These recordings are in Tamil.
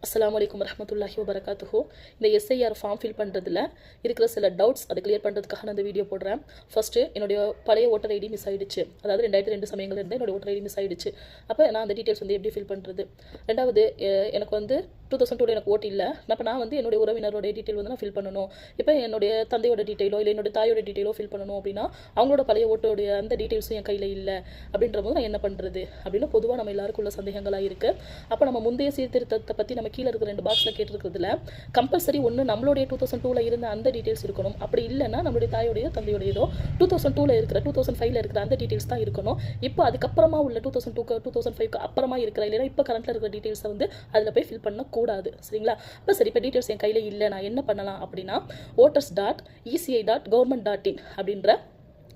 அஸ்ஸலாமு அலைக்கும் வரஹ்மத்துல்லாஹி வபரகாத்துஹு. இந்த எஸ்ஐஆர் ஃபார்ம் ஃபில் பண்ணுறதுல இருக்கிற சில டவுட்ஸ் அதை கிளியர் பண்ணுறதுக்காக நான் இந்த வீடியோ போடுறேன். ஃபஸ்ட்டு என்னுடைய பழைய ஓட்டர் ஐடி மிஸ் ஆகிடுச்சு. அதாவது 2002 சமயங்கள் இருந்து என்னோட ஓட்டர் ஐடி மிஸ் ஆகிடுச்சு. அப்போ நான் அந்த டீட்டெயில்ஸ் வந்து எப்படி ஃபில் பண்ணுறது? ரெண்டாவது, எனக்கு வந்து 2002 எனக்கு ஓட்டு இல்லை. அப்போ நான் வந்து என்னுடைய உறவினரோட டீட்டெயில் வந்து நான் ஃபில் பண்ணணும். இப்போ என்னுடைய தந்தையோட டீட்டெயிலோ இல்லை என்னோட தாயோட டீட்டெயிலோ ஃபில் பண்ணணும் அப்படின்னா அவங்களோட பழைய ஓட்டோடைய அந்த டீட்டெயில்ஸும் என் கையில் இல்லை. அப்படின்ற போது நான் என்ன பண்ணுறது அப்படின்னு பொதுவாக நம்ம எல்லாருக்குள்ள சந்தேகங்களாக இருக்குது. அப்போ நம்ம முந்தைய சீர்திருத்தத்தை பற்றி நம்ம கீழே இருக்கிற 2 பாக்ஸில் கேட்டிருக்கிறதுல கம்பல்சரி ஒன்று நம்மளுடைய 2002 இருந்த அந்த டீட்டெயில்ஸ் இருக்கணும். அப்படி இல்லைன்னா நம்மளுடைய தாயோடையோ தந்தையோடையதோ 2002 இருக்கிற 2005 இருக்கிற அந்த டீட்டெயில்ஸ் தான் இருக்கணும். இப்போ அதுக்கப்புறமா உள்ள 2002 2005 அப்புறமா இருக்கிற இல்லைன்னா இப்போ கரண்ட்டில் இருக்கிற டீட்டெயில்ஸை வந்து அதில் போய் ஃபில் பண்ணக்கூடாது. சரிங்களா? அப்போ சரி, இப்போ டீட்டெயில்ஸ் என் கையில் இல்லை, நான் என்ன பண்ணலாம் அப்படின்னா voters.eci.government.in அப்படின்ற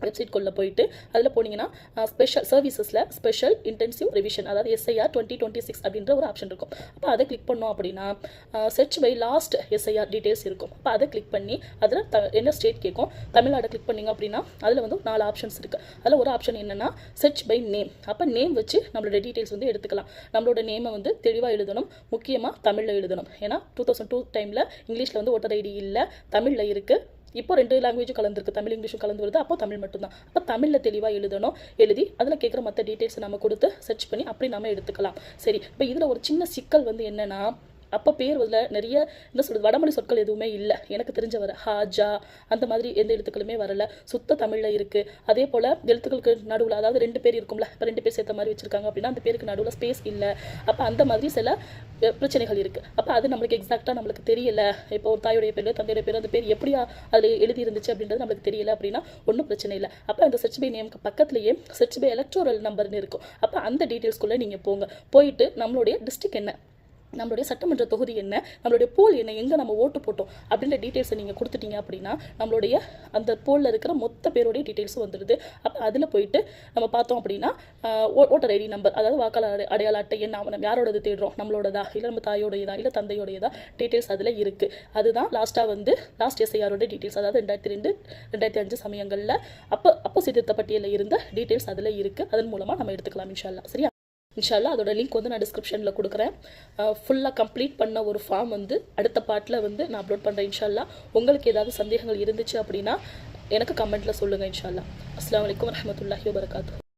வெப்சைட்குள்ளே போயிட்டு அதில் போனீங்கன்னா ஸ்பெஷல் சர்வீசஸில் ஸ்பெஷல் இன்டென்சிவ் ரிவிஷன் அதாவது எஸ்ஐஆர் 2026 அப்படின்ற ஒரு ஆப்ஷன் இருக்கும். அப்போ அதை கிளிக் பண்ணோம் அப்படின்னா search by last SIR details இருக்கும். அப்போ அதை கிளிக் பண்ணி அதில் என்ன ஸ்டேட் கேட்கும், தமிழ்நாடு கிளிக் பண்ணிங்க அப்படின்னா அதில் வந்து 4 ஆப்ஷன்ஸ் இருக்குது. அதில் ஒரு ஆப்ஷன் என்னென்னா சர்ச் பை நேம். அப்போ நேம் வச்சு நம்மளோட டீட்டெயில்ஸ் வந்து எடுத்துக்கலாம். நம்மளோட நேமை வந்து தெளிவாக எழுதணும், முக்கியமாக தமிழில் எழுதணும். ஏன்னா 2002 டைமில் இங்கிலீஷில் வந்து ஓட்டர் ஐடி இல்லை, தமிழில் இருக்குது. இப்போ 2 லாங்குவேஜும் கலந்துருக்கு, தமிழ் இங்கிலீஷும் கலந்து வருது. அப்போ தமிழ் மட்டும்தான். அப்போ தமிழில் தெளிவாக எழுதணும். எழுதி அதில் கேட்குற மற்ற டீட்டெயில்ஸை நம்ம கொடுத்து சர்ச் பண்ணி அப்படி நம்ம எடுத்துக்கலாம். சரி, இப்போ இதில் ஒரு சின்ன சிக்கல் வந்து என்னென்னா, அப்போ பேர் அதில் நிறைய என்ன சொல்கிறது, வடமொழி சொற்கள் எதுவுமே இல்லை எனக்கு தெரிஞ்ச வர. ஹாஜா அந்த மாதிரி எந்த எழுத்துக்களுமே வரல, சுத்த தமிழில் இருக்குது. அதே போல் எழுத்துக்களுக்கு நடுவில், அதாவது 2 பேர் இருக்கும்ல, இப்போ 2 பேர் சேர்த்த மாதிரி வச்சுருக்காங்க அப்படின்னா அந்த பேருக்கு நடுவில் ஸ்பேஸ் இல்லை. அப்போ அந்த மாதிரி சில பிரச்சனைகள் இருக்குது. அப்போ அது நம்மளுக்கு எக்ஸாக்டாக நம்மளுக்கு தெரியலை. இப்போ ஒரு தாயுடைய பேர் தந்தையுடைய பேர் அந்த பேர் எப்படியா அதில் எழுதி இருந்துச்சு அப்படின்றது நம்மளுக்கு தெரியல அப்படின்னா ஒன்றும் பிரச்சனை இல்லை. அப்போ அந்த சர்ச் பை நேமுக்கு பக்கத்துலேயே சர்ச் பை எலக்டோரல் நம்பர்னு இருக்கும். அப்போ அந்த டீட்டெயில்ஸ்குள்ளே நீங்கள் போயிட்டு நம்மளுடைய டிஸ்ட்ரிக்ட் என்ன, நம்மளுடைய சட்டமன்ற தொகுதி என்ன, நம்மளுடைய போல் என்ன, எங்கே நம்ம ஓட்டு போட்டோம் அப்படின்ற டீட்டெயில்ஸை நீங்கள் கொடுத்துட்டீங்க அப்படின்னா நம்மளுடைய அந்த போலில் இருக்கிற மொத்த பேருடைய டீட்டெயில்ஸும் வந்துடுது. அப்போ அதில் போயிட்டு நம்ம பார்த்தோம் அப்படின்னா ஓட்டர் ஐடி நம்பர், அதாவது வாக்காளர் அடையாள அட்டை என்ன, நம்ம யாரோடது தேடுறோம், நம்மளோடதா இல்லை நம்ம தாயோடையதா இல்லை தந்தையோடையதா, டீட்டெயில்ஸ் அதில் இருக்குது. அதுதான் லாஸ்ட்டாக வந்து லாஸ்ட் எஸ்ஐஆரோட டீட்டெயில்ஸ், அதாவது 2002 2005 சமயங்களில் அப்போ சீர்திருத்த பட்டியலில் இருந்த டீட்டெயில்ஸ் அதில் இருக்குது. அதன் மூலமாக நம்ம எடுத்துக்கலாம் இன்ஷா அல்லாஹ். சரியா? இன்ஷா அல்லாஹ் அதோட லிங்க் வந்து நான் டிஸ்கிரிப்ஷனில் கொடுக்குறேன். ஃபுல்லாக கம்ப்ளீட் பண்ண ஒரு ஃபார்ம் வந்து அடுத்த பார்ட்டில் வந்து நான் அப்லோட் பண்ணுறேன் இன்ஷா அல்லாஹ். உங்களுக்கு ஏதாவது சந்தேகங்கள் இருந்துச்சு அப்படின்னா எனக்கு கமெண்ட்டில் சொல்லுங்கள் இன்ஷா அல்லாஹ். அஸ்ஸலாமு அலைக்கும் வரஹ்மத்துல்லாஹி வபரகாத்துஹு.